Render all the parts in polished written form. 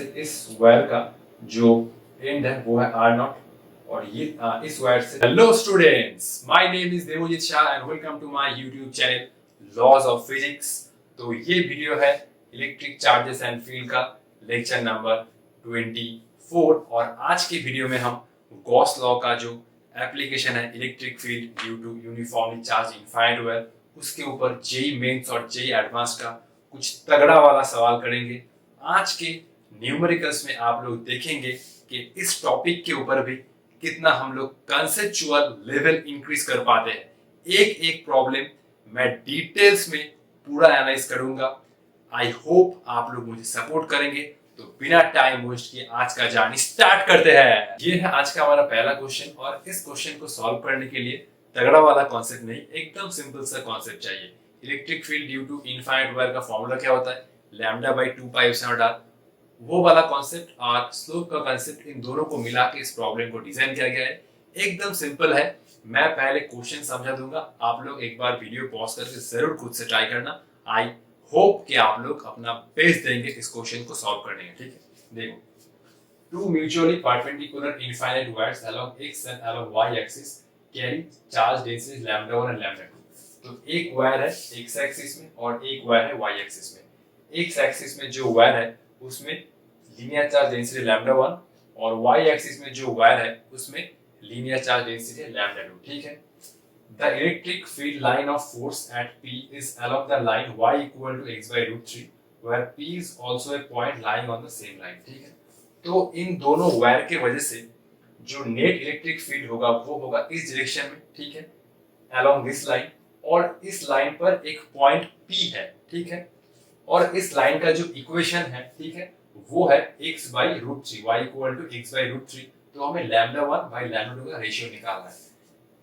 से इस वायर का जो एंड है वो है आर नॉट, और ये इस वायर से। Hello students, my name is Devjit Shah and welcome to my YouTube channel laws of physics. तो ये वीडियो है इलेक्ट्रिक चार्जेस एंड फील्ड का लेक्चर नंबर 24, और आज की वीडियो में हम गॉस लॉ का जो एप्लीकेशन है electric field due to uniformly charge infinite wire, उसके ऊपर जेई मेंस और जेई एडवांस का कुछ तगड़ा वाला सवाल करेंगे। आज के न्यूमेरिकल्स में आप लोग देखेंगे कि इस टॉपिक के ऊपर भी कितना हम लोग कंसेप्चुअल लेवल इंक्रीज कर पाते हैं। एक एक प्रॉब्लम मैं डिटेल्स में पूरा एनालाइज करूंगा। आई होप आप लोग मुझे सपोर्ट करेंगे। तो बिना टाइम वेस्ट किए आज का जर्नी स्टार्ट करते हैं। ये है आज का हमारा पहला क्वेश्चन, और इस क्वेश्चन को सॉल्व करने के लिए तगड़ा वाला कॉन्सेप्ट नहीं, एकदम सिंपल सा कॉन्सेप्ट चाहिए। Electric field due to infinite wire का फॉर्मूला क्या होता है? Lambda by 2 pi epsilon naught R. वो वाला कॉन्सेप्ट और स्लोप का कॉन्सेप्ट, इन दोनों को मिला के इस प्रॉब्लम को डिजाइन किया गया है। एकदम सिंपल है। मैं पहले क्वेश्चन समझा दूंगा, आप लोग एक बार वीडियो पॉज करके जरूर खुद से ट्राई करना। आई होप कि आप लोग अपना बेस्ट देंगे इस क्वेश्चन को सॉल्व करने में। ठीक है, देखो, two mutually perpendicular infinite wires along x and along y axis carry charge densities lambda 1 and lambda 2। तो एक वायर है x एक्सिस में और एक वायर है y एक्सिस में। x एक्सिस में जो वायर है उसमें लीनियर चार्ज डेंसिटी लैम्डा 1, और y एक्सिस में जो वायर है उसमें लीनियर चार्ज डेंसिटी लैम्डा 2। ठीक है। The electric field line of force at P is along the line y equal to x by root 3, where P is also a point lying on the same line। ठीक है। तो इन दोनों wire के वजह से जो नेट इलेक्ट्रिक फील्ड होगा वो होगा इस डायरेक्शन में। ठीक है, अलोंग दिस लाइन, और इस लाइन पर एक पॉइंट P है। ठीक है, और इस लाइन का जो इक्वेशन है, ठीक है, वो है x by root 3, y equal to x by root 3। तो हमें लैम्डा 1 बाई लैम्डा 2 का रेशियो निकालना है।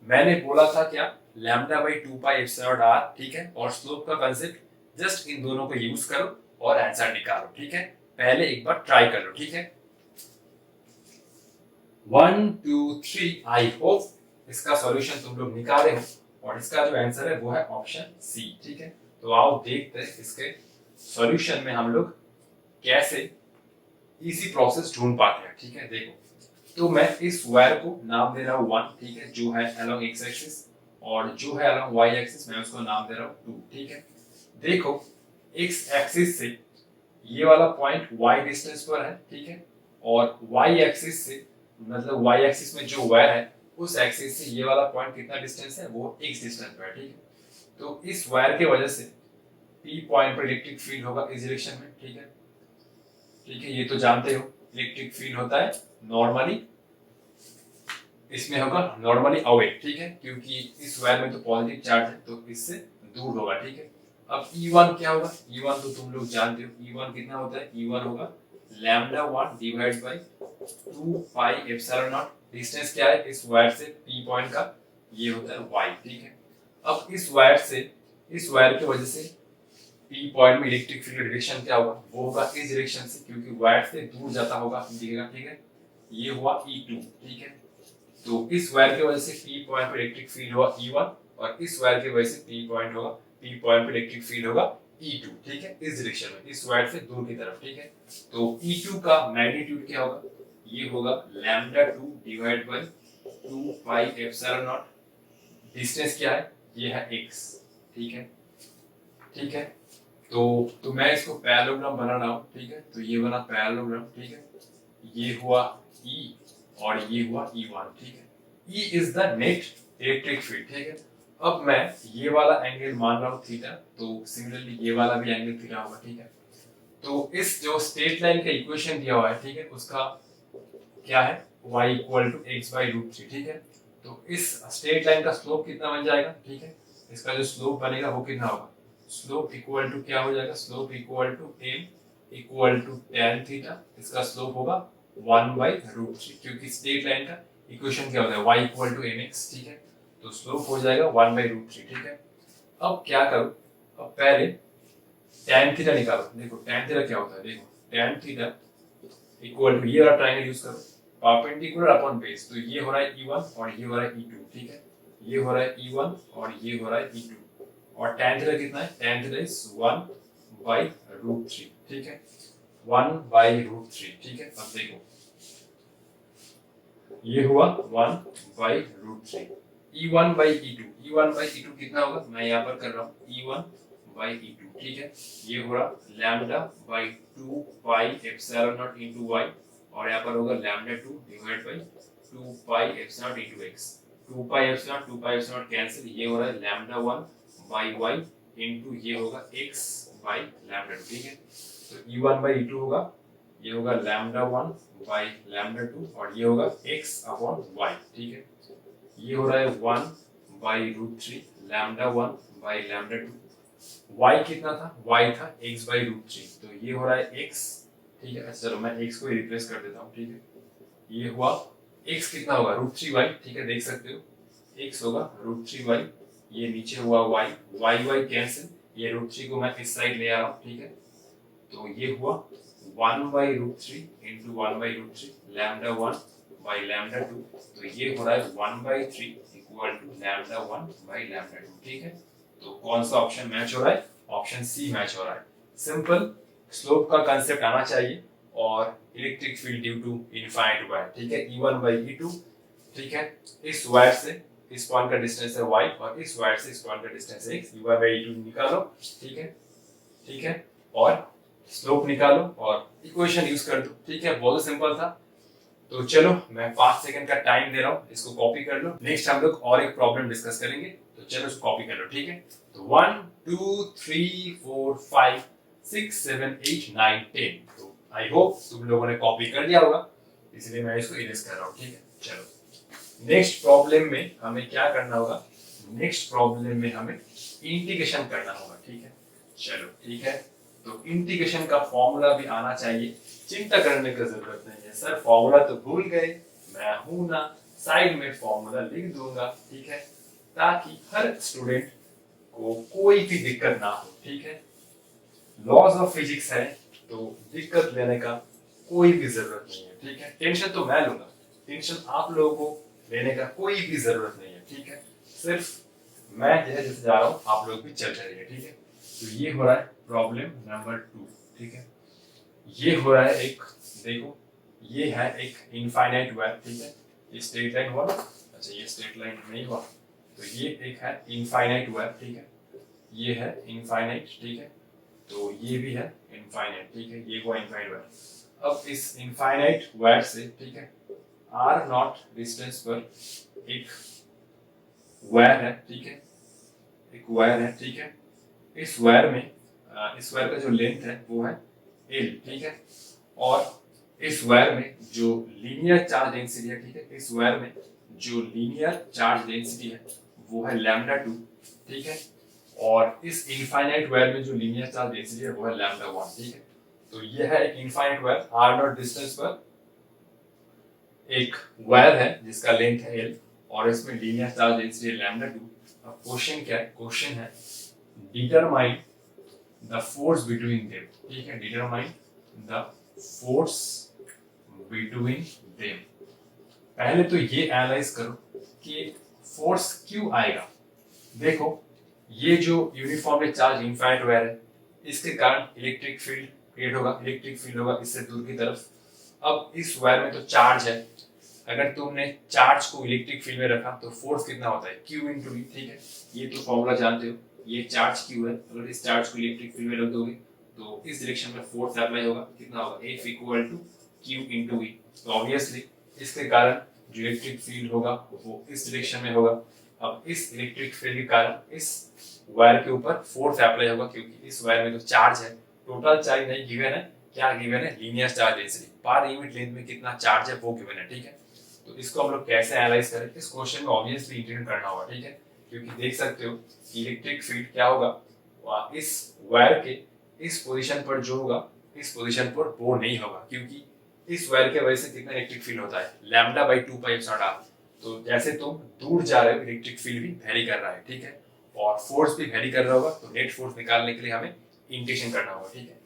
मैंने बोला था क्या? Lambda by 2 pi epsilon r। ठीक है, और स्लोप का कांसेप्ट, जस्ट इन दोनों को यूज करो और आंसर निकालो। ठीक है, पहले एक बार ट्राई कर लो। ठीक है, 1 2 3। आई होप इसका सॉल्यूशन तुम लोग निकाले हो, और इसका जो आंसर है वो है ऑप्शन सी। ठीक है, तो आओ देखते हैं इसके सॉल्यूशन में हम लोग कैसे इजी प्रोसेस ढूंढ पाते हैं। ठीक है, देखो, तो मैं इस वायर को नाम दे रहा हूँ 1। ठीक है, जो है अलोंग x एक्सिस, और जो है अलोंग y एक्सिस मैं उसको नाम दे रहा हूँ 2। ठीक है, देखो, x एक्सिस से ये वाला पॉइंट y डिस्टेंस पर है। ठीक है, और y एक्सिस से, मतलब y एक्सिस में जो वायर है उस एक्सिस से ये वाला पॉइंट कितना डिस्टेंस है? वो x डिस्टेंस पर है। ठीक है, तो इस वायर के वजह से p पॉइंट पर इलेक्ट्रिक फील्ड होगा इस डायरेक्शन में। ठीक है, ठीक है, ये तो जानते हो इलेक्ट्रिक फील्ड होता है नॉर्मली, इसमें होगा नॉर्मली अवे। ठीक है, क्योंकि इस वायर में तो पॉजिटिव चार्ज है तो इससे दूर होगा। ठीक है, अब E1 क्या होगा? E1 तो तुम लोग जानते हो, E1 कितना होता है? E1 होगा lambda 1 divide by 2 pi epsilon not. Distance क्या है इस वायर से P पॉइंट का? ये होता है y। ठीक है, अब इस वायर से, इस वायर की वजह से P पॉइंट में इलेक्ट्रिक फील्ड डायरेक्शन क्या होगा? वो होगा इस डायरेक्शन से, क्योंकि वायर से दूर जाता होगा, दिखेगा। ठीक है, ये हुआ E2। ठीक है, तो इस वायर की वजह से P पॉइंट पर इलेक्ट्रिक फील्ड होगा E1, और इस वायर की वजह से P पॉइंट पर इलेक्ट्रिक फील्ड होगा E2। ठीक है, इस डायरेक्शन में, इस वायर से दूर की तरफ। ठीक है, तो E2 का मैग्नीट्यूड क्या होगा? ये होगा lambda 2 divide by 2 pi epsilon not. Distance क्या है? ये है x। ठीक है, ठीक है, तो मैं इसको पैरेललोग्राम बना रहा हूँ। ठीक है, तो ये बना पैरेललोग्राम। ठीक है, ये हुआ E और ये हुआ E1। ठीक है, E is the net electric field. ठीक है, अब मैं ये वाला एंगल मान रहा हूँ थीटा, तो सिमिलरली ये वाला भी एंगल थीटा होगा। ठीक है, तो इस जो स्ट्रेट लाइन का इक्वेशन दिया हुआ है, ठीक है, उसका क्या है? y equal to X by root 3। ठीक है, तो इस स्ट्रेट लाइन का स्लोप कितना बन जाएगा? ठीक है, इसका जो स्लोप बनेगा वो कितना होगा? स्लोप इक्वल टू क्या हो जाएगा? Slope equal to m equal to tan theta. इसका स्लोप होगा 1 बाई रूट 3, क्योंकि स्ट्रेट लाइन का इक्वेशन क्या होता है? y equal to mx। ठीक है, तो स्लोप हो जाएगा 1 बाई रूट 3। ठीक है, अब क्या करो? अब पहले tan थीटा निकालो। देखो tan थीटा क्या होता है? देखो, tan थीटा इक्वल टू, ये वाला ट्रायंगल यूज करो, परपेंडिकुलर अपॉन बेस। तो ये हो रहा है E1 और ये हो रहा है E2। ठीक है, ये हो रहा है E1 और ये हो रहा है E2, और tan थीटा कितना है? tan theta is 1 by root 3। ठीक है, 1/√3, ठीक है। अब देखो ये हुआ 1/√3, E1/E2 कितना होगा, मैं यहाँ पर कर रहा हूँ E1/E2, ठीक है। ये हो रहा λ/2 pi epsilon naught into y, और यहाँ पर होगा λ2 divide by 2 pi epsilon naught into x, 2 pi epsilon cancel, ये हो रहा है λ1/y इंटू ये होगा x/λ2, ठीक है। तो E1/E2 होगा, ये होगा λ1/λ2 और ये होगा x/y, ठीक है। ये हो रहा है 1/√3 λ1/λ2, y कितना था, y था x/√3, तो ये हो रहा है x, ठीक है। अच्छा चलो मैं x को रिप्लेस कर देता हूँ, ठीक है। ये हुआ x कितना होगा √3y, ठीक है, देख सकते हो x होगा √3y, ये नीचे हुआ y कैंसिल, ये √3 को मैं इस साइड ले आ रहा हूँ, ठीक है। तो ये हुआ 1/√3 इंटू 1/√3 λ1/λ2, तो ये हो रहा है 1/3 इक्वल टू λ1/λ2, ठीक है। तो कौन सा ऑप्शन मैच हो रहा है, ऑप्शन सी मैच हो रहा है। सिंपल स्लोप का कंसेप्ट आना चाहिए और electric field due to infinite wire, ठीक है। E1/E2, ठीक है, इस वायर से इस पॉइंट का डिस्टेंस है y और इस वायर से इस पॉइंट का डिस्टेंस है x, E1/E2 निकालो, ठीक है, और स्लोप निकालो और इक्वेशन यूज कर दो, ठीक है। बहुत सिंपल था। तो चलो मैं 5 सेकंड का टाइम दे रहा हूँ, इसको कॉपी कर लो। नेक्स्ट हम लोग और एक प्रॉब्लम डिस्कस करेंगे, तो चलो इसको कॉपी कर लो, ठीक है। तो 1 2 3 4 5 6 7 8 9 10, तो आई होप तुम लोगों ने कॉपी कर लिया होगा, इसलिए मैं इसको इरेज कर रहा हूँ, ठीक है। चलो नेक्स्ट प्रॉब्लम में हमें क्या करना होगा, नेक्स्ट प्रॉब्लम में हमें इंटीग्रेशन करना होगा, ठीक है। चलो ठीक है, तो इंटीग्रेशन का फॉर्मूला भी आना चाहिए, चिंता करने की जरूरत नहीं है। सर फॉर्मूला तो भूल गए, मैं हूं ना, साइड में फॉर्मूला लिख दूंगा, ठीक है, ताकि हर स्टूडेंट को कोई भी दिक्कत ना हो, ठीक है। लॉज ऑफ फिजिक्स है तो दिक्कत लेने का कोई भी जरूरत नहीं है, ठीक है। टेंशन तो मैं लूंगा, टेंशन आप लोगों को लेने का कोई भी जरूरत नहीं है, ठीक है। सिर्फ मैं जैसे जा रहा हूँ आप लोग भी चलते रहिए, ठीक है। तो ये हो रहा है प्रॉब्लम नंबर 2, ठीक है। ये हो रहा है एक, देखो ये है एक इनफाइनाइट वायर, ठीक है। ये स्ट्रेट लाइन हुआ, अच्छा ये स्ट्रेट लाइन नहीं हुआ, तो ये एक है इनफाइनाइट वायर, ठीक है। ये है इनफाइनाइट, ठीक है, तो ये भी है इनफाइनाइट, ठीक है, ये हुआ इनफाइनाइट वायर। अब इस इनफाइनाइट वायर से, ठीक है, r0 डिस्टेंस पर एक वायर है, ठीक है, एक वायर है, ठीक है। इस वायर में इस वायर का जो लेंथ है वो है L, ठीक है, और इस वायर में जो लीनियर चार्ज डेंसिटी है, ठीक है, इस वायर में जो लीनियर चार्ज डेंसिटी है वो है λ2, ठीक है, और इस इनफाइनाइट वायर में जो लीनियर चार्ज डेंसिटी है वो है λ1, ठीक है। तो ये है एक इनफाइनाइट वायर, r0 डिस्टेंस पर एक वायर है जिसका लेंथ है L और इसमें लीनियर चार्ज डेंसिटी है λ2। अब क्वेश्चन क्या है, क्वेश्चन है determine the force between them, ठीक है, determine the force between them. पहले तो ये एनालाइज करो कि फोर्स क्यों आएगा। देखो ये जो यूनिफॉर्मली चार्ज इनफाइनाइट वायर है, इसके कारण इलेक्ट्रिक फील्ड क्रिएट होगा, इलेक्ट्रिक फील्ड होगा इससे दूर की तरफ। अब इस वायर में तो चार्ज है, अगर तुमने चार्ज को इलेक्ट्रिक फील्ड में रखा तो फोर्स कितना होता है, Q इंटू V, ठीक है, ये तो फॉर्मूला जानते हो, ये चार्ज Q है। अगर इस चार्ज को इलेक्ट्रिक फील्ड में रख दोगे तो इस डायरेक्शन में फोर्स अप्लाई होगा, कितना होगा, F equal to Q into V। तो ऑब्वियसली इसके कारण जो इलेक्ट्रिक फील्ड होगा वो इस डायरेक्शन में होगा। अब इस इलेक्ट्रिक फील्ड के कारण इस वायर के ऊपर फोर्स अप्लाई होगा, क्योंकि इस वायर में तो चार्ज है, टोटल चार्ज नहीं गिवन है, क्या गिवन है, linear charge density per unit length में कितना चार्ज है वो गिवन है, ठीक है। तो इसको हम लोग कैसे एनालाइज करें, इस क्वेश्चन में ऑब्वियसली इंटीग्रेट करना होगा, ठीक है, क्योंकि देख सकते हो कि इलेक्ट्रिक फील्ड क्या होगा, इस वायर के इस पोजीशन पर जो होगा इस पोजीशन पर वो नहीं होगा, क्योंकि इस वायर के वजह से कितना इलेक्ट्रिक फील्ड होता है λ/2 पाई एप्सिलॉन r। तो जैसे तुम दूर जा रहे हो इलेक्ट्रिक फील्ड भी वेरी कर रहा है, ठीक है, और फोर्स भी वेरी कर रहा होगा, तो नेट फोर्स निकालने के लिए हमें इंटीग्रेशन करना होगा, ठीक है।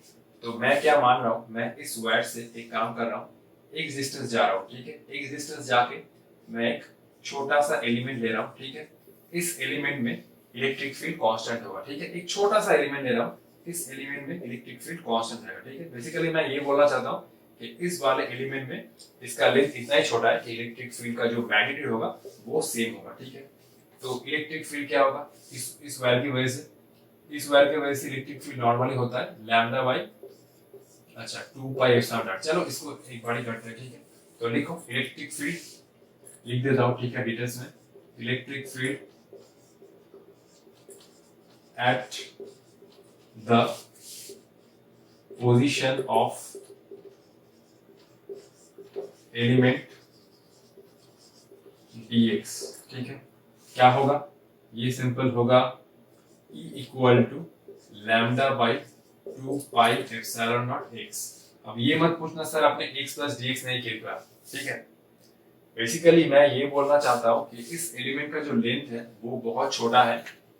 तो मैं क्या मान रहा हूँ, मैं इस वायर से एक काम कर रहा हूँ, एक डिस्टेंस जा रहा हूँ, ठीक है, एक डिस्टेंस जाके मैं एक छोटा सा एलिमेंट ले रहा हूँ, ठीक है। इस एलिमेंट में इलेक्ट्रिक फील्ड कांस्टेंट होगा, ठीक है, एक छोटा सा एलिमेंट ले रहा हूँ, इस एलिमेंट में इलेक्ट्रिक फील्ड कांस्टेंट रहेगा, ठीक है। बेसिकली मैं ये बोलना चाहता हूँ कि इस वाले एलिमेंट में इसका लेंथ इतना ही छोटा है कि इलेक्ट्रिक फील्ड का जो मैग्नीट्यूड होगा वो सेम होगा, ठीक है। तो इलेक्ट्रिक फील्ड क्या होगा इस वायर की वजह से, इस वायर की वजह से इलेक्ट्रिक फील्ड नॉर्मली होता है lambda by 2 pi epsilon not. चलो इसको एक बार करते हैं, ठीक है। तो लिखो इलेक्ट्रिक फील्ड लिख देता हूँ, ठीक है, डिटेल्स में। Electric field at the position of element dx, ठीक है। क्या होगा, ये सिंपल होगा E equal to lambda by 2 pi epsilon naught x। अब ये मत पूछना सर आपने x प्लस dx नहीं किया, ठीक है। बेसिकली मैं ये बोलना चाहता हूँ कि इस एलिमेंट का जो लेंथ है वो बहुत छोटा है,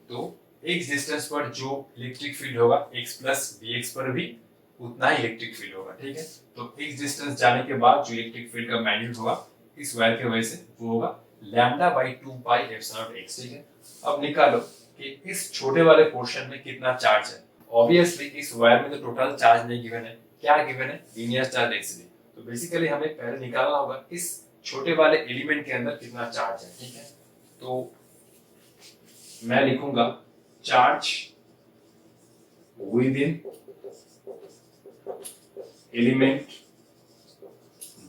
तो x डिस्टेंस पर जो इलेक्ट्रिक फील्ड होगा x प्लस dx पर भी उतना ही इलेक्ट्रिक फील्ड होगा, ठीक है। तो x डिस्टेंस जाने के बाद जो इलेक्ट्रिक फील्ड का मैग्नीट्यूड होगा इस वायर की वजह से वो होगा lambda by 2 pi epsilon naught x, ठीक है। अब निकालो कि इस छोटे वाले पोर्शन में कितना चार्ज है। ऑब्वियसली इस वायर में तो टोटल चार्ज नहीं गिवन है, क्या गिवन है, लीनियर चार्ज डेंसिटी। तो बेसिकली हमें पहले निकालना होगा इस छोटे वाले एलिमेंट के अंदर कितना चार्ज है, ठीक है। तो मैं लिखूंगा charge with in element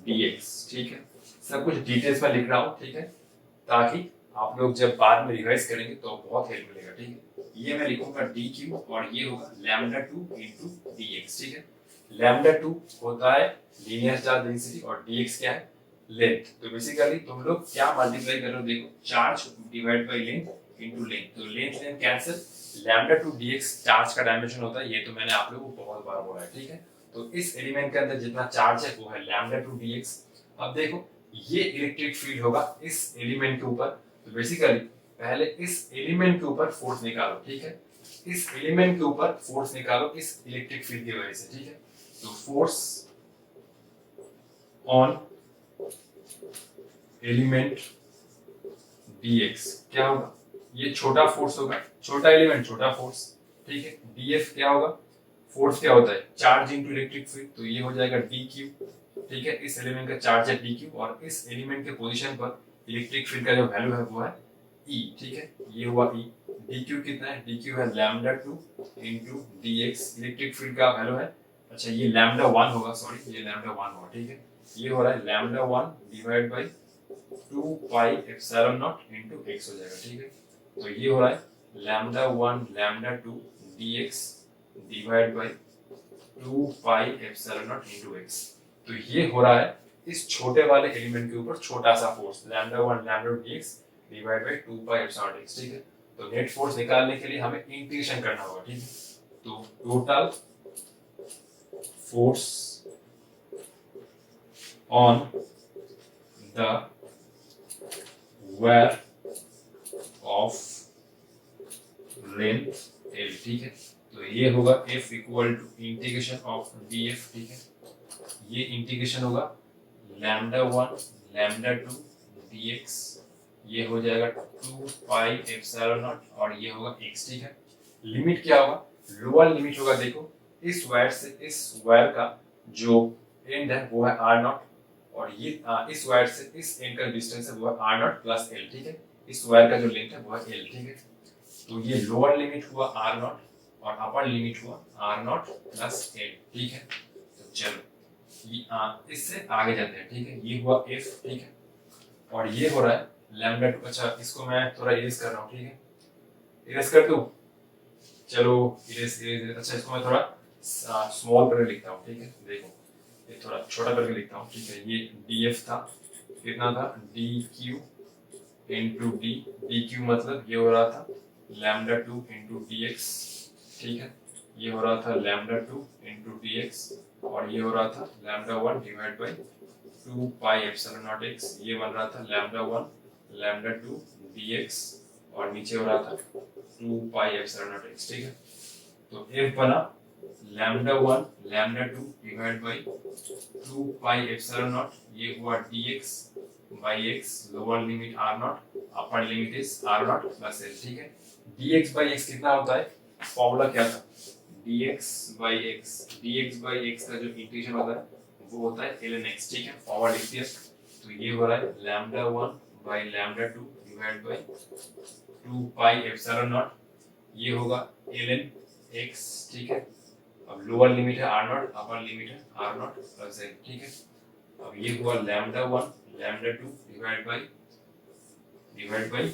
dx, ठीक है। सब कुछ डिटेल्स में लिख रहा हूं, ठीक है, ताकि आप लोग जब बाद में रिवाइज करेंगे तो बहुत हेल्प मिलेगा, ठीक है। ये मैं लिखूंगा dq और ये होगा लैम्डा 2 इनटू dx, ठीक है। लैम्डा 2 होता है लीनियर चार्ज डेंसिटी और dx क्या है, लेंथ। तो बेसिकली तुम लोग क्या मल्टीप्लाई कर रहे हो, देखो charge divide by length into length, तो length length cancel, lambda 2 dx charge का डायमेंशन होता है, ये तो मैंने आप लोगों को बहुत बार बोला है, ठीक है। तो इस एलिमेंट के अंदर जितना चार्ज है वो है लैम्डा 2 dx। अब देखो ये इलेक्ट्रिक फील्ड होगा इस एलिमेंट के ऊपर, तो बेसिकली पहले इस एलिमेंट के ऊपर फोर्स निकालो, ठीक है। इस एलिमेंट के ऊपर फोर्स निकालो इस इलेक्ट्रिक फील्ड की वजह से, ठीक है। तो फोर्स ऑन एलिमेंट dx क्या होगा, ये छोटा फोर्स होगा, छोटा एलिमेंट छोटा फोर्स, ठीक है। df क्या होगा, फोर्स क्या होता है, चार्ज इनटू इलेक्ट्रिक फील्ड, तो ये हो जाएगा dq, ठीक है। इस एलिमेंट का चार्ज है dq और इस एलिमेंट के पोजीशन पर इलेक्ट्रिक फील्ड का जो वैल्यू है वो है E, ठीक है। ये हुआ E। dq कितना है, dq है lambda 2 into dx, electric field का वैल्यू है, अच्छा ये लैम्डा 1 होगा, सॉरी ये लैम्डा 1 होगा, ठीक है। ये हो रहा है lambda 1 divide by 2 pi epsilon not into x हो जाएगा, ठीक है। तो ये हो रहा है lambda 1 lambda 2 dx divide by 2 pi epsilon not into x। तो ये हो रहा है इस छोटे वाले एलिमेंट के ऊपर छोटा सा force lambda 1 lambda 2 dx divide by 2 pi epsilon naught x, ठीक है। तो नेट फोर्स निकालने के लिए हमें इंटीग्रेशन करना होगा, ठीक है। तो total force on the wire of length L, ठीक है। तो ये होगा F equal to integration of df, ठीक है। ये इंटीग्रेशन होगा लैम्डा 1 लैम्डा 2 dx, ये हो जाएगा 2 पाई एप्सिलॉन नॉट और ये होगा x, ठीक है। लिमिट क्या होगा, लोअर लिमिट होगा, देखो इस वायर से इस वायर का जो एंड है वो है r नॉट और ये इस वायर से इस एंड का डिस्टेंस है वो है r नॉट प्लस l, ठीक है। इस वायर का जो लेंथ है वो है l, ठीक है। तो ये लोअर लिमिट हुआ r नॉट और अपर लिमिट हुआ r नॉट प्लस l, ठीक है। तो चलो इससे आगे जाते हैं, ठीक है। ये हुआ f, ठीक है, और ये हो रहा है लैम्डा 2। अच्छा इसको मैं थोड़ा इरेज कर रहा हूँ, ठीक है, इरेज कर दूं, चलो इरेज इरेज। अच्छा इसको मैं थोड़ा स्मॉल करके लिखता हूँ, ठीक है। देखो ये थोड़ा छोटा करके लिखता हूँ, ठीक है। ये df था, कितना था, dq इनटू dq मतलब ये हो रहा था लैम्डा 2 इनटू dx, ठीक है। ये हो रहा था लैम्डा 2 इनटू dx और ये हो रहा था lambda 1 divide by 2 pi epsilon naught x, ये बन रहा था लैम्डा 1 लैम्डा 2 dx और नीचे हो रहा था 2 पाई एप्सिलॉन नॉट x, ठीक है। तो f बना lambda 1 lambda 2 divide by 2 pi epsilon not, ये हुआ dx by x, lower limit r not, upper limit is r naught plus l, ठीक है। dx by x कितना होता है, फॉर्मूला क्या था, dx by x का जो इंटीग्रेशन होता है वो होता है ln x, ठीक है। फॉरवर्ड लिख दिया, तो ये हो रहा है lambda 1 by lambda 2 divide by 2 pi epsilon not, ये होगा ln x, ठीक है। अब लोअर लिमिट है r नॉट, अपर लिमिट है r नॉट प्लस l, ठीक है। अब ये हुआ लैम्डा 1 लैम्डा 2 डिवाइड बाई,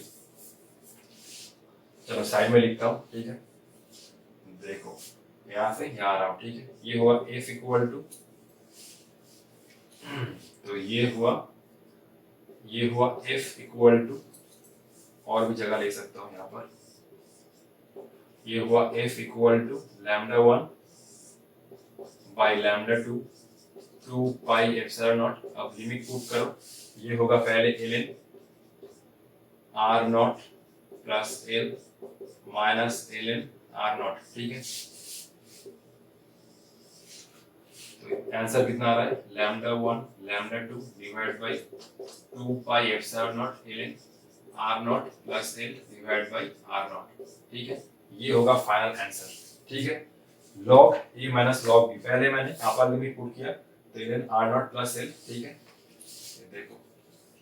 चलो साइड में लिखता हूँ, ठीक है। देखो यहाँ से यहाँ आ रहा हूँ, ठीक है। ये हुआ f इक्वल टू, तो ये हुआ f इक्वल टू, और भी जगह ले सकता हूँ यहाँ पर, ये हुआ f equal to lambda 1 by lambda 2 2 pi epsilon naught. अब लिमिट पुट करो, ये होगा पहले ln r naught plus l minus ln r naught, ठीक है। तो आंसर कितना आ रहा है, lambda 1 lambda 2 divide by 2 pi epsilon naught ln r naught plus l divide by r naught, ठीक है। ये होगा फाइनल आंसर, ठीक है। log a minus log b, पहले मैंने अपर लिमिट पुट किया तो ln r naught plus l, ठीक है। देखो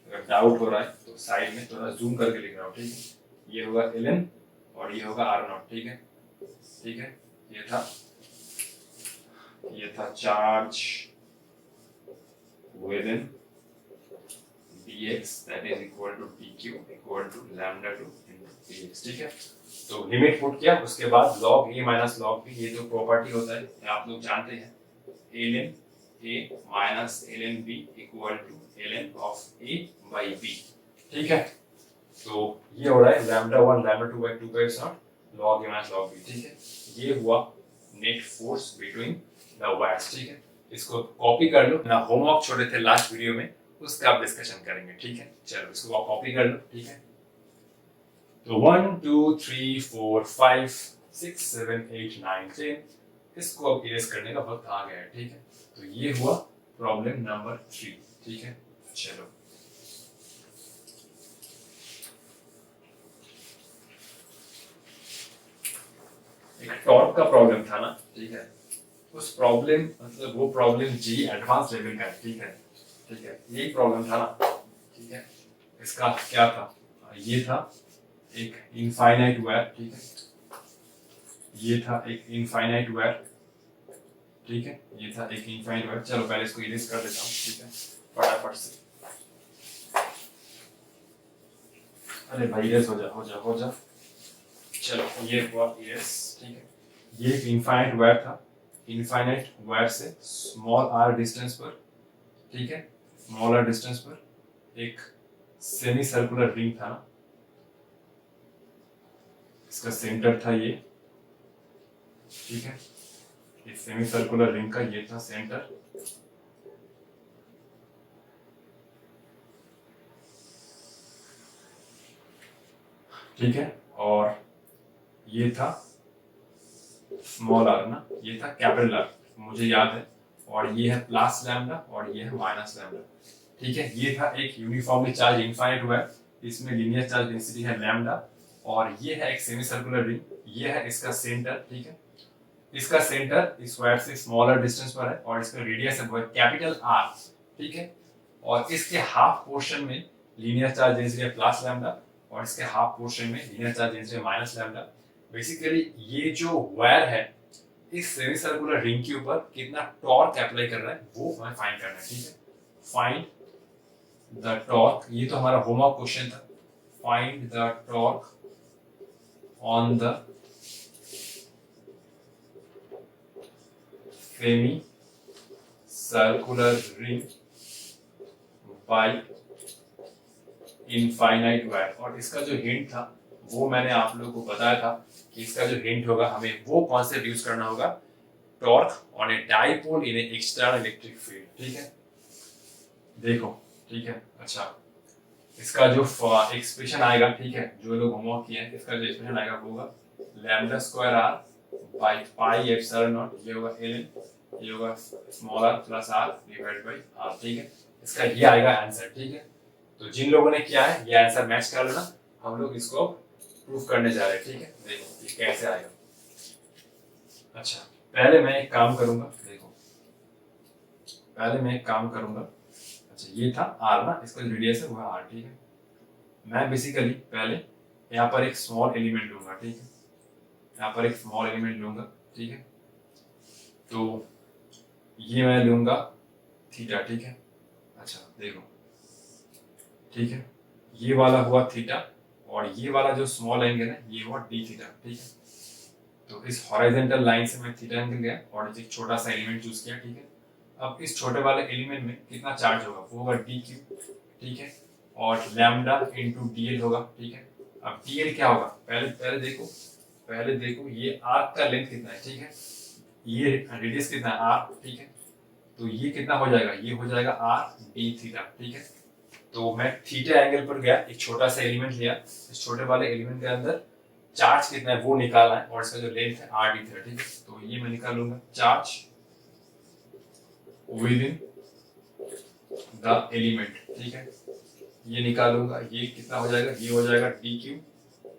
अगर डाउट हो रहा है तो साइड में थोड़ा जूम करके लिख रहा हूँ, ठीक है। ये होगा ln और ये होगा r नॉट, ठीक है, ठीक है। ये था charge within dx that is equal to dq equal to lambda 2 into dx, ठीक है। तो लिमिट पुट किया, उसके बाद log a minus log b, ये तो प्रॉपर्टी होता है, आप लोग जानते हैं, ln a minus ln b equal to ln of a by b, ठीक है। तो ये हो रहा है लैम्डा 1 लैम्डा 2 बाई 2 का not log a minus log b, ठीक है। ये हुआ net force between the wires, ठीक है। इसको कॉपी कर लो, ना होमवर्क छोड़े थे लास्ट वीडियो में, उसका आप डिस्कशन करेंगे, ठीक है। चलो इसको आप कॉपी कर लो, ठीक है। तो 1 2 3 4 5 6 7 8 9 10, इसको अब इरेज करने का वक्त आ गया है, ठीक है। तो ये हुआ प्रॉब्लम नंबर 3, ठीक है। चलो एक टॉर्क का प्रॉब्लम था ना, ठीक है। उस प्रॉब्लम मतलब वो प्रॉब्लम जी एडवांस लेवल का है, ठीक है, ठीक है। यही प्रॉब्लम था ना, ठीक है। इसका क्या था, ये था एक इनफाइनाइट वायर, ठीक है। ये था एक इनफाइनाइट वायर, ठीक है। ये था एक इनफाइनाइट वायर। चलो पहले इसको इरेज कर देता हूँ, ठीक है, फटाफट से। अरे भाई इरेज हो जा। चलो ये हुआ इरेज, ठीक है। ये एक इनफाइनाइट वायर था, इनफाइनाइट वायर से स्मॉल r डिस्टेंस पर, ठीक है, स्मॉल r डिस्टेंस पर एक सेमी सर्कुलर रिंग था ना, इसका सेंटर था ये, ठीक है। इस सेमी सर्कुलर रिंग का ये था सेंटर, ठीक है। और ये था स्मॉल r ना, ये था कैपिटल R, मुझे याद है। और ये है प्लस लैम्डा और ये है माइनस लैम्डा, ठीक है। ये था एक यूनिफॉर्मली चार्ज इनफाइनाइट वायर, इसमें लीनियर चार्ज डेंसिटी है लैम्डा, और ये है एक सेमी सर्कुलर रिंग, ये है इसका सेंटर, ठीक है। इसका सेंटर इस वायर से स्मॉलर डिस्टेंस पर है और इसका रेडियस है वो कैपिटल R, ठीक है। और इसके हाफ पोर्शन में लीनियर चार्ज डेंसिटी है प्लस लैम्डा और इसके हाफ पोर्शन में लीनियर चार्ज डेंसिटी है माइनस लैम्डा। बेसिकली ये जो वायर है इस सेमी सर्कुलर रिंग के ऊपर कितना टॉर्क अप्लाई कर रहा है वो हमें फाइंड करना है, ठीक है। फाइंड द टॉर्क, ये तो हमारा होमवर्क क्वेश्चन था। Find the torque on the semi circular ring by infinite wire. और इसका जो हिंट था वो मैंने आप लोगों को बताया था कि इसका जो हिंट होगा हमें वो कॉन्सेप्ट यूज करना होगा, torque on a dipole in A external electric field, ठीक है। देखो, ठीक है। अच्छा, इसका जो एक्सप्रेशन आएगा, ठीक है, जो लोग होमवर्क किए हैं, इसका जो एक्सप्रेशन आएगा वो होगा lambda square r by pi epsilon not, ये होगा ln, ये होगा small r plus r divided by r, ठीक है। इसका ये आएगा आंसर, ठीक है। तो जिन लोगों ने किया है ये आंसर मैच कर लेना, हम लोग इसको प्रूफ करने जा रहे हैं, ठीक है। देखो ये कैसे आएगा। अच्छा, पहले मैं एक काम करूंगा, देखो पहले मैं एक काम करूंगा। अच्छा, ये था आर ना, इसका जो रेडियस है वो है आर, ठीक है। मैं बेसिकली पहले यहाँ पर एक स्मॉल एलिमेंट लूंगा, ठीक है। यहाँ पर एक स्मॉल एलिमेंट लूंगा, ठीक है। तो ये मैं लूंगा थीटा, ठीक है। अच्छा देखो, ठीक है, ये वाला हुआ थीटा और ये वाला जो स्मॉल एंगल है ये हुआ डी थीटा, ठीक है। तो इस हॉरिजॉन्टल लाइन से मैं थीटा एंगल गया और एक छोटा सा एलिमेंट चूज किया, ठीक है। अब इस छोटे वाले एलिमेंट में कितना चार्ज होगा, वो होगा डी क्यू, ठीक है। और लैम्डा इंटू डी एल होगा, ठीक है। अब डी एल क्या होगा, पहले पहले देखो ये आर्क का लेंथ कितना है, ठीक है। ये रेडियस कितना है आर, ठीक है। तो ये कितना हो जाएगा, ये हो जाएगा आर डी थीटा, ठीक है। तो मैं थीटा एंगल पर गया, एक छोटा सा एलिमेंट लिया, इस छोटे वाले एलिमेंट के अंदर चार्ज कितना है वो निकालना है और इसका जो लेंथ है आर डी थीटा, ठीक है। तो ये मैं निकालूंगा charge with in the element, ठीक है। ये निकालूंगा, ये कितना हो जाएगा, ये हो जाएगा डी क्यू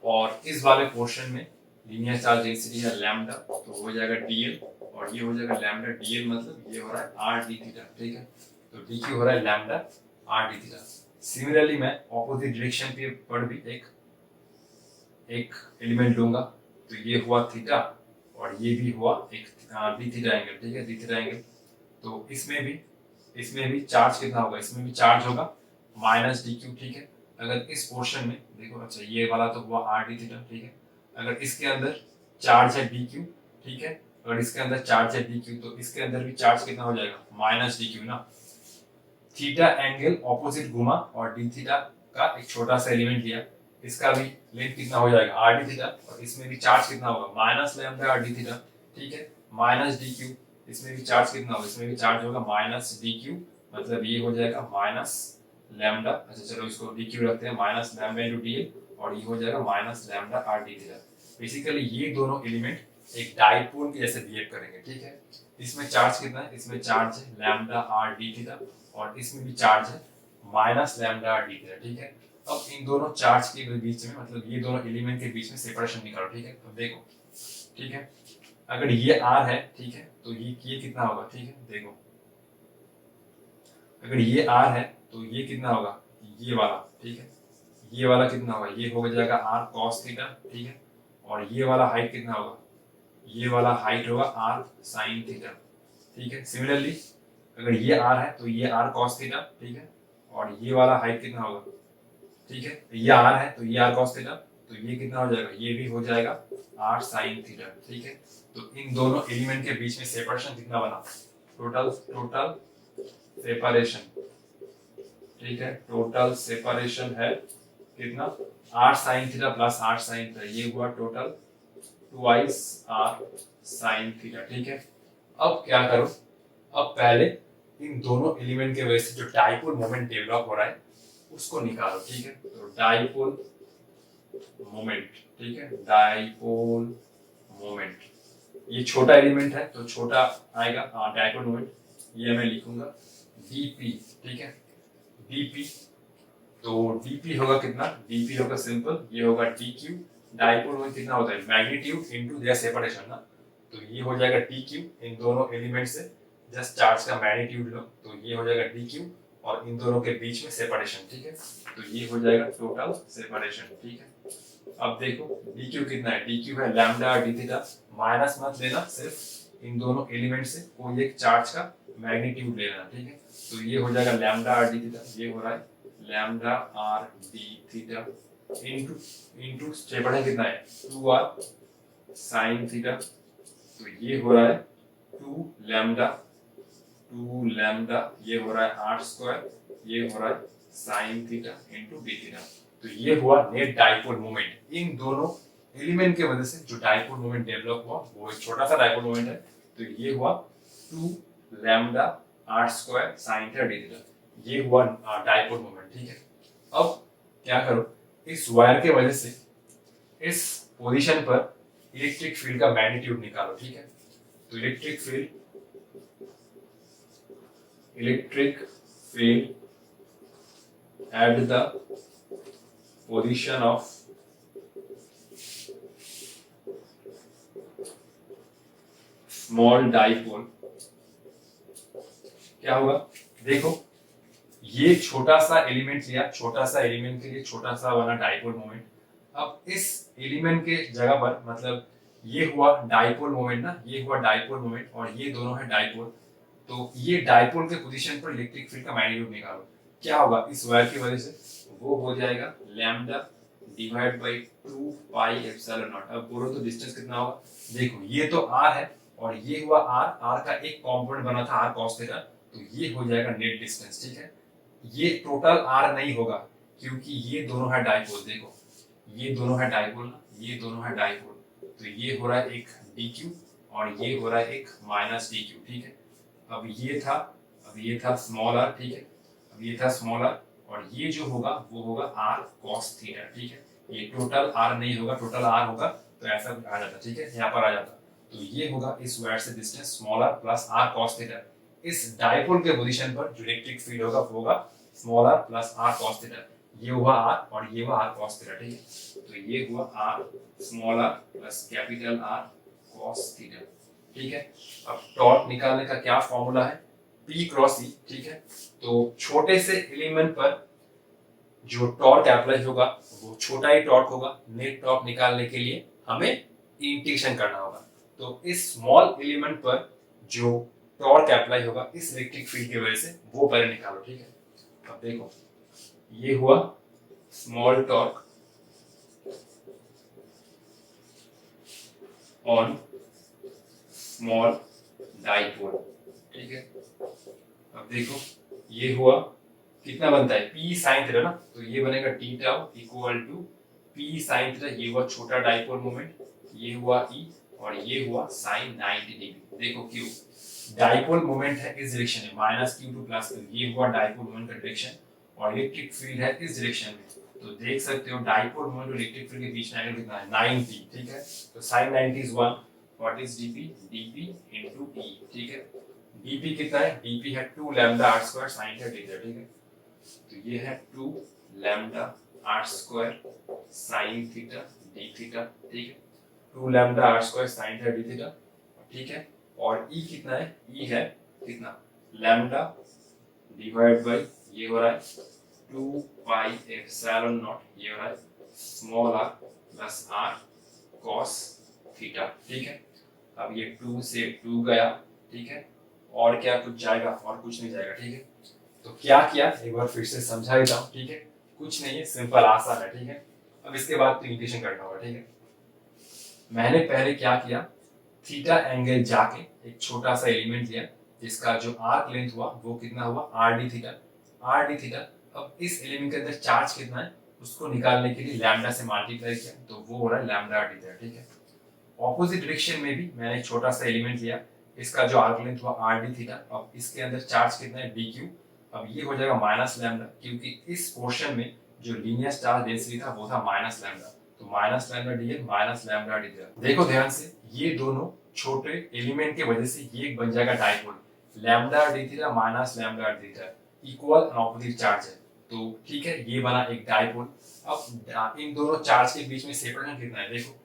और इस वाले पोर्शन में लीनियर चार्ज डेंसिटी है लैम्डा, तो हो जाएगा डीएल और ये हो जाएगा लैम्डा डीएल, मतलब ये हो रहा है आर डी थीटा, ठीक है। तो डी क्यू हो रहा है lambda R D theta. Similarly मैं ऑपोजिट डायरेक्शन पे पर भी एक एलिमेंट लूंगा, तो ये हुआ थीटा और ये भी हुआ एक डी थीटा एंगल, ठीक है, डी थीटा एंगल। तो इसमें भी चार्ज कितना होगा, इसमें भी चार्ज होगा माइनस डी क्यू, ठीक है। अगर इस पोर्शन में देखो, अच्छा ये वाला तो हुआ आर डी थीटा, ठीक है। अगर इसके अंदर चार्ज है डी क्यू, ठीक है, अगर इसके अंदर चार्ज है डी क्यू तो इसके अंदर भी चार्ज कितना हो जाएगा, माइनस डी क्यू ना। थीटा एंगल ऑपोजिट घुमा और डी थीटा का एक छोटा सा एलिमेंट लिया, इसका भी लेंथ कितना हो जाएगा आर डी थीटा और इसमें भी चार्ज कितना होगा minus lambda R D theta, ठीक है, माइनस डी क्यू। इसमें भी चार्ज कितना होगा, इसमें भी चार्ज होगा माइनस डी क्यू, मतलब ये हो जाएगा माइनस लैम्डा। अच्छा चलो इसको डी क्यू रखते हैं, minus lambda into D L और ये हो जाएगा minus lambda R D theta. Basically ये दोनों एलिमेंट एक डाइपोल के जैसे बिहेव करेंगे, ठीक है। इसमें चार्ज कितना है, इसमें चार्ज है लैम्डा आर डी थीटा और इसमें भी चार्ज है minus lambda R D theta, ठीक है। अब इन दोनों चार्ज के बीच में, मतलब ये दोनों एलिमेंट के बीच में सेपरेशन निकालो, ठीक है। अब देखो, ठीक है, अगर ये आर है, ठीक है, तो ये कितना होगा, ठीक है। देखो अगर ये आर है तो ये कितना होगा, ये वाला, ठीक है, ये वाला कितना होगा, ये हो जाएगा आर कॉस थीटा, ठीक है। और ये वाला हाइट कितना होगा, ये वाला हाइट होगा आर साइन थीटा, ठीक है। सिमिलरली अगर ये आर है तो ये आर कॉस थीटा, ठीक है। और ये वाला हाइट कितना होगा, ठीक है, ये आर है तो ये आर कॉस थीटा, तो ये कितना हो जाएगा, ये भी हो जाएगा आर साइन थीटा, ठीक है। तो इन दोनों एलिमेंट के बीच में सेपरेशन कितना बना, टोटल सेपरेशन, ठीक है, टोटल सेपरेशन है कितना, R sine theta plus R sine theta, ये हुआ total twice R sine theta, ठीक है। अब क्या करो, अब पहले इन दोनों एलिमेंट के वजह से जो डाइपोल मोमेंट डेवलप हो रहा है उसको निकालो, ठीक है। तो डाइपोल मोमेंट, ठीक है, डाइपोल मोमेंट, ये छोटा एलिमेंट है तो छोटा आएगा डाइपोल मोमेंट, ये मैं लिखूंगा dp, ठीक है, dp। तो dp होगा कितना, dp होगा सिंपल, ये होगा dq। डाइपोल मोमेंट कितना होता है, मैग्नीट्यूड इनटू देयर सेपरेशन ना, तो ये हो जाएगा dq। इन दोनों एलिमेंट से जस्ट चार्ज का मैग्नीट्यूड लो, तो ये हो जाएगा dq और इन दोनों के बीच में सेपरेशन, ठीक है। तो ये हो जाएगा टोटल सेपरेशन, ठीक है। अब देखो dq कितना है, dq है लैम्डा डी थीटा, माइनस मत लेना, सिर्फ इन दोनों एलिमेंट से कोई एक चार्ज का मैग्नीट्यूड लेना, ठीक है। तो ये हो जाएगा लैम्डा आर डी थीटा, ये हो रहा है lambda R D theta into into separation कितना है 2r साइन थीटा, तो ये हो रहा है 2 लैम्डा, ये हो रहा है आर स्क्वायर, ये हो रहा है sine theta into D theta. तो ये हुआ नेट डाइपोल मोमेंट, इन दोनों एलिमेंट के वजह से जो डाइपोल मोमेंट डेवलप हुआ वो एक छोटा सा डाइपोल मोमेंट है, तो ये हुआ 2 lambda R square sine theta D theta, ये हुआ डाइपोल मोमेंट, ठीक है। अब क्या करो, इस वायर के वजह से इस पोजीशन पर इलेक्ट्रिक फील्ड का मैग्नीट्यूड निकालो, ठीक है। तो electric field at the position of small dipole क्या होगा, देखो ये छोटा सा एलिमेंट लिया, छोटा सा एलिमेंट के लिए छोटा सा बना डाइपोल मोमेंट। अब इस एलिमेंट के जगह पर मतलब ये हुआ डाइपोल मोमेंट ना, ये हुआ डाइपोल मोमेंट और ये दोनों है डाइपोल। तो ये डाइपोल के पोजीशन पर इलेक्ट्रिक फील्ड का मैग्नीट्यूड निकालो। क्या होगा इस वायर की वजह से, वो हो जाएगा lambda divide by 2 pi epsilon naught. अब बोलो तो डिस्टेंस कितना होगा, देखो ये तो r है और ये हुआ r का एक कंपोनेंट बना था r cos थीटा, तो ये हो जाएगा नेट डिस्टेंस। ठीक है, ये टोटल r नहीं होगा क्योंकि ये दोनों है डाइपोल। देखो ये दोनों है डाइपोल ना, ये दोनों है डाइपोल, तो ये हो रहा है एक dq और ये हो रहा है एक माइनस dq। ठीक है, अब ये था स्मॉल r। ठीक है, अब ये था स्मॉल r और ये जो होगा वो होगा r cos थीटा। ठीक है, ये टोटल r नहीं होगा, टोटल r होगा तो ऐसा आ जाता। ठीक है, यहाँ पर आ जाता, तो ये होगा इस वायर से distance small r plus r cos theta. इस डाइपोल के पोजीशन पर जो इलेक्ट्रिक फील्ड होगा वो होगा small r plus r cos theta. ये हुआ r और ये हुआ r cos थीटा। ठीक है, तो ये हुआ r small r plus capital R cos theta. ठीक है, अब टॉर्क निकालने का क्या फॉर्मूला है, P क्रॉस E। ठीक है, तो छोटे से एलिमेंट पर जो टॉर्क अप्लाई होगा वो छोटा ही टॉर्क होगा। नेट टॉर्क निकालने के लिए हमें इंटीग्रेशन करना होगा, तो इस स्मॉल एलिमेंट पर जो टॉर्क अप्लाई होगा इस इलेक्ट्रिक फील्ड की वजह से वो पहले निकालो। ठीक है, अब देखो ये हुआ small torque on small dipole. ठीक है, अब देखो ये हुआ कितना बनता है p sin थीटा ना, तो ये बनेगा t tau equal to p sin theta. ये हुआ छोटा डाइपोल मोमेंट, ये हुआ e और ये हुआ sin 90 डिग्री। देखो क्यों, डाइपोल मोमेंट है इस डायरेक्शन में minus q two plus q, ये हुआ डाइपोल मोमेंट का डायरेक्शन और इलेक्ट्रिक फील्ड है इस डायरेक्शन में। तो देख सकते हो डाइपोल मोमेंट और इलेक्ट्रिक फील्ड के बीच में एंगल कितना है 90। ठीक है, तो sin 90 is 1, what is dp, dp into e। ठीक है, dp कितना है, dp है 2 lambda r square sin theta d theta. ठीक है, तो ये है 2 lambda r square sin theta d theta. ठीक है, 2 lambda r square sin theta d theta. ठीक है, और e कितना है, e है कितना लैम्डा डिवाइड बाय ये हो रहा है 2 पाई एप्सिलॉन नॉट, ये हो रहा है small r plus r cos theta. ठीक है, अब ये 2 से 2 गया। ठीक है, और क्या कुछ जाएगा, और कुछ नहीं जाएगा। ठीक है, तो क्या किया एक बार फिर से समझा देता हूँ। ठीक है, कुछ नहीं है, सिंपल आसान है। ठीक है, अब इसके बाद तो इंटीग्रेशन करना होगा। ठीक है, मैंने पहले क्या किया, थीटा एंगल जाके एक छोटा सा एलिमेंट लिया जिसका जो आर्क लेंथ हुआ वो कितना हुआ R D theta, R D theta. अब इस एलिमेंट के अंदर चार्ज कितना है उसको निकालने के लिए लैम्डा से मल्टीप्लाई किया, तो वो हो रहा है लैम्डा डी थीटा। ठीक है, ऑपोजिट डायरेक्शन में भी मैंने छोटा सा एलिमेंट लिया, इसका जो आर्क लेंथ हुआ आर डी थीटा। अब इसके अंदर चार्ज कितना है डी क्यू, अब ये हो जाएगा माइनस लैम्डा क्योंकि इस पोर्शन में जो लीनियर चार्ज डेंसिटी था वो था माइनस लैम्डा, तो minus lambda D L minus lambda D theta. देखो ध्यान से, ये दोनों छोटे एलिमेंट की वजह से ये बन जाएगा dipole, lambda D theta minus lambda D theta equal and opposite charge है। तो ठीक है, ये बना एक डाइपोल। अब इन दोनों चार्ज के बीच में सेपरेशन कितना है, देखो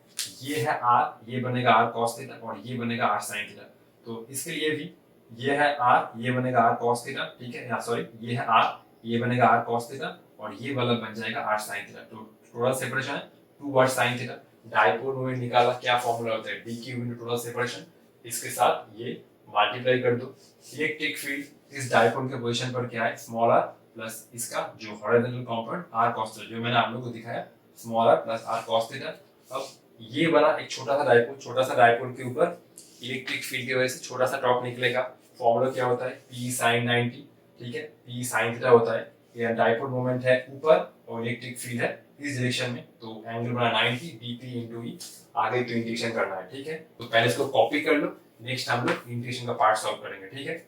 ये है r, ये बनेगा r cos थीटा और ये बनेगा r sin थीटा। तो इसके लिए भी ये है r, ये बनेगा r cos थीटा। ठीक है, सॉरी ये है r, ये बनेगा r cos थीटा और ये वाला बन जाएगा r sin थीटा। तो टोटल सेपरेशन है 2 r sin theta. Dipole moment निकाला, क्या फॉर्मूला होता है dq into टोटल सेपरेशन, इसके साथ ये मल्टीप्लाई कर दो। इलेक्ट्रिक फील्ड इस डाइपोल के पोजीशन पर क्या है स्मॉल r प्लस इसका जो horizontal component r cos theta, जो मैंने आप लोगों को दिखाया small r plus r cos theta. अब ये बना एक छोटा सा डाइपोल, छोटा सा डाइपोल के ऊपर इलेक्ट्रिक फील्ड की वजह से छोटा सा टॉर्क निकलेगा। फॉर्मूला क्या होता है p sin 90। ठीक है, p sin थीटा होता है, ये डाइपोल मोमेंट है ऊपर और इलेक्ट्रिक फील्ड है इस डायरेक्शन में, तो एंगल बना 90 dp into e। आगे तो इंटीग्रेशन करना है। ठीक है, तो पहले इसको कॉपी कर लो, नेक्स्ट हम लोग इंटीग्रेशन का पार्ट सॉल्व करेंगे। ठीक है,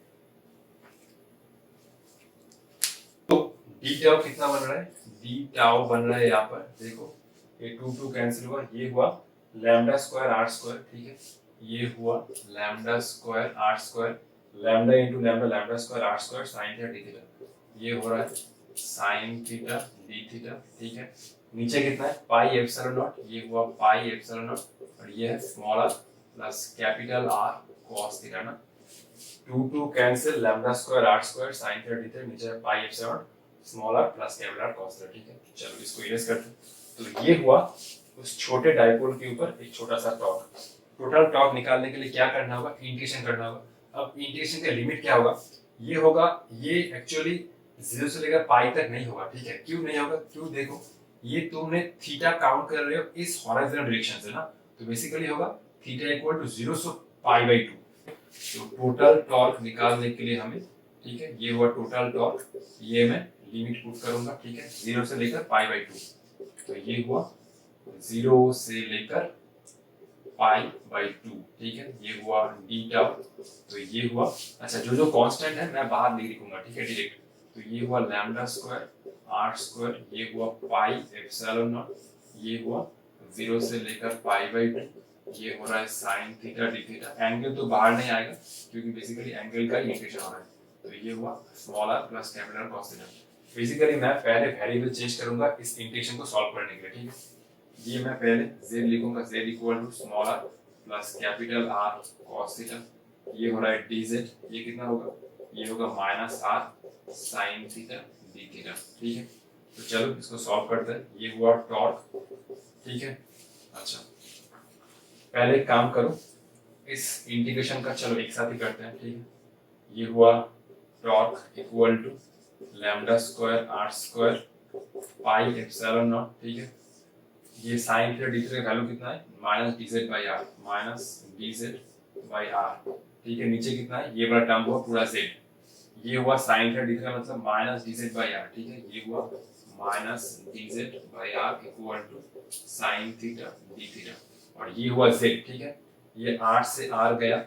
तो d टाउ कितना बन रहा है, d टाउ बन रहा है यहाँ पर देखो, ये 2 2 कैंसिल हुआ, ये हुआ लैम्डा स्क्वायर r स्क्वायर। ठीक है, ये हुआ lambda square r square, lambda into lambda, lambda square r square sin theta d theta, ये हो रहा है sin थीटा d थीटा। ठीक है, नीचे कितना है पाई एप्सिलॉन नॉट, ये हुआ पाई एप्सिलॉन नॉट और ये है small r plus capital R cos theta ना, 2 cancel, lambda square R square sine theta D theta, नीचे pi epsilon small R plus capital R cos theta. ठीक है, चलो इसको इरेज करते हैं। तो ये हुआ उस छोटे डाइपोल के ऊपर एक छोटा सा टॉर्क। टोटल टॉर्क निकालने के लिए क्या करना होगा, इंटीग्रेशन करना होगा। अब इंटीग्रेशन का लिमिट क्या होगा, ये होगा, ये एक्चुअली 0 से लेकर पाई तक नहीं होगा। ठीक है, क्यों नहीं होगा, क्यों, देखो ये तुमने थीटा काउंट कर रहे हो इस हॉरिजॉन्टल डायरेक्शन से ना, तो बेसिकली होगा थीटा इक्वल टू 0 से पाई बाई 2। तो टोटल टॉर्क निकालने के लिए हमें, ठीक है, ये हुआ टोटल टॉर्क, ये मैं लिमिट पुट करूंगा। ठीक है, 0 से लेकर पाई बाई 2, तो ये हुआ 0 से लेकर पाई बाई 2। ठीक है, ये हुआ डी टाउ, तो ये हुआ, अच्छा जो जो कांस्टेंट है मैं बाहर नहीं लिखूंगा। ठीक है, डायरेक्ट, तो ये हुआ लैम्डा स्क्वायर आर स्क्वायर, ये हुआ पाई एप्सिलॉन नॉट, ये हुआ 0 से लेकर पाई बाई 2, ये हो रहा है sign theta D theta. Angle तो बाहर नहीं आएगा क्योंकि बेसिकली एंगल का इंटीग्रेशन हो रहा है। तो ये हुआ small R plus capital R cos theta. Basically मैं पहले वेरिएबल चेंज करूंगा इस इंटीग्रेशन को सॉल्व करने के लिए। ठीक है, ये मैं पहले z लिखूंगा, z equal to small R plus capital R cos theta. ये हो रहा है dz, ये कितना होगा, ये होगा minus R sine theta D theta. ठीक है, तो चलो इसको सॉल्व करते हैं। ये हुआ टॉर्क। ठीक है, अच्छा पहले एक काम करो, इस इंटीग्रेशन का चलो एक साथ ही करते हैं। ठीक है, ये हुआ torque equal to lambda square R square pi epsilon naught. ठीक है, ये साइन थीटा डी थीटा का वैल्यू कितना है, minus dz by R, minus dz by R. ठीक है, नीचे कितना है, ये वाला टर्म हुआ पूरा z, ये हुआ साइन थीटा डी थीटा मतलब माइनस dz बाई आर। ठीक है, ये हुआ minus dz by R equal to sine theta D theta, और ये हुआ z। ठीक है, ये r से r गया।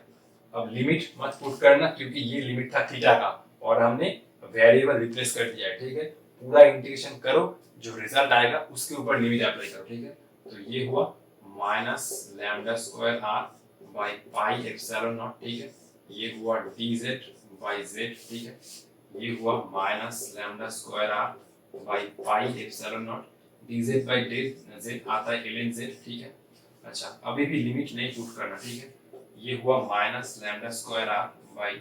अब लिमिट मत पुट करना क्योंकि ये लिमिट था थीटा का और हमने वेरिएबल रिप्लेस कर दिया है। ठीक है, पूरा इंटीग्रेशन करो, जो रिजल्ट आएगा उसके ऊपर लिमिट अप्लाई करो। ठीक है, तो ये हुआ minus lambda square R by pi epsilon naught. ठीक है, ये हुआ dz बाई z। ठीक है, ये हुआ minus lambda square R by pi epsilon naught, dz by z आता है ln z। ठीक है, अच्छा अभी भी लिमिट नहीं पुट करना। ठीक है, ये हुआ minus lambda square R by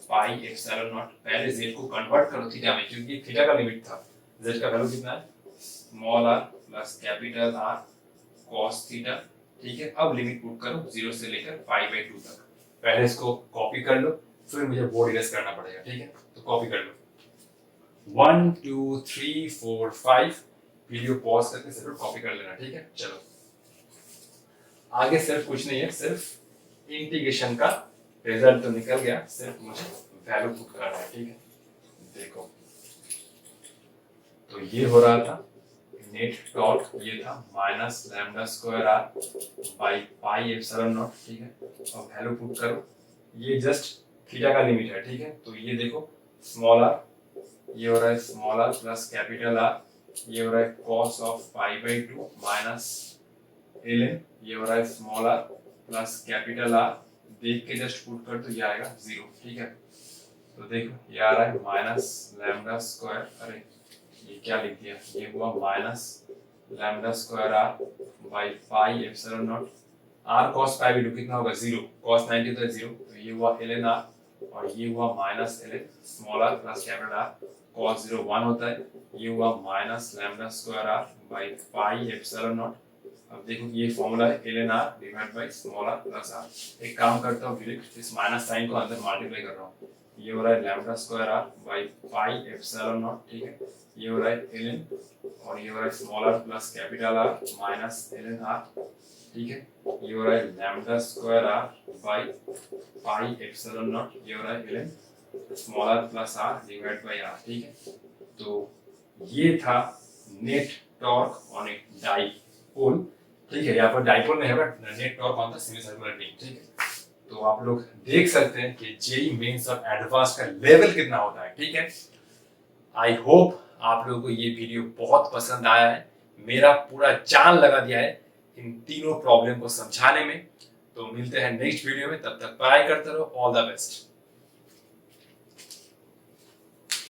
pi epsilon naught. पहले z को कन्वर्ट करो थीटा में क्योंकि थीटा का लिमिट था। z का वैल्यू कितना है, small R plus capital R cos theta. ठीक है, अब लिमिट पुट करो 0 से लेकर पाई बाई 2 तक। पहले इसको कॉपी कर लो, फिर मुझे बोर्ड इरेज करना पड़ेगा। ठीक है, तो कॉपी कर लो, 1 2 3 4 5, वीडियो पॉज करके सिर्फ कॉपी कर लेना। ठीक है, चलो आगे सिर्फ कुछ नहीं है, सिर्फ इंटीग्रेशन का रिजल्ट तो निकल गया, सिर्फ मुझे वैल्यू पुट करना है। ठीक है, देखो तो ये हो रहा था नेट टॉर्क, ये था minus lambda square R by pi epsilon naught. ठीक है, और वैल्यू पुट करो, ये जस्ट थीटा का लिमिट है। ठीक है, तो ये देखो स्मॉल आर, ये हो रहा है small R plus capital R, ये हो रहा है cos of pi by 2 minus ln, ये हो रहा है small R plus capital R, देख के जस्ट पुट कर तो ये आएगा 0। ठीक है, तो देखो ये आ रहा है माइनस लैम्डा स्क्वायर, अरे ये क्या लिख दिया, ये हुआ minus lambda square R by pi epsilon naught. R cos pi by 2 कितना होगा, 0, cos 90 तो 0, तो ये हुआ ln आर, और ये हुआ minus ln small R plus capital R, cos 0 1 होता है, ये हुआ minus lambda square R by pi epsilon naught. अब देखो ये फॉर्मूला है ln r divide by small r plus r। एक काम करता हूँ, डायरेक्ट इस माइनस साइन को अंदर मल्टीप्लाई कर रहा हूँ। ये हो रहा है lambda square r by pi epsilon naught. ठीक है, ये हो रहा है ln, और ये हो रहा है small r plus capital r minus ln r। ठीक है, ये हो रहा है lambda square r by pi epsilon not, ये हो रहा है ln small r plus r divide bye r। ठीक है, तो ये था net torque on a dipole. ठीक है, यहाँ पर डाइपोल नहीं है, net torque on the semi circular ring. ठीक है, तो आप लोग देख सकते हैं कि जेईई मेंस और एडवांस का लेवल कितना होता है। ठीक है, आई होप आप लोगों को ये वीडियो बहुत पसंद आया है, मेरा पूरा जान लगा दिया है इन तीनों प्रॉब्लम को समझाने में। तो मिलते हैं नेक्स्ट वीडियो में, तब तक पढ़ाई करते रहो, ऑल द बेस्ट।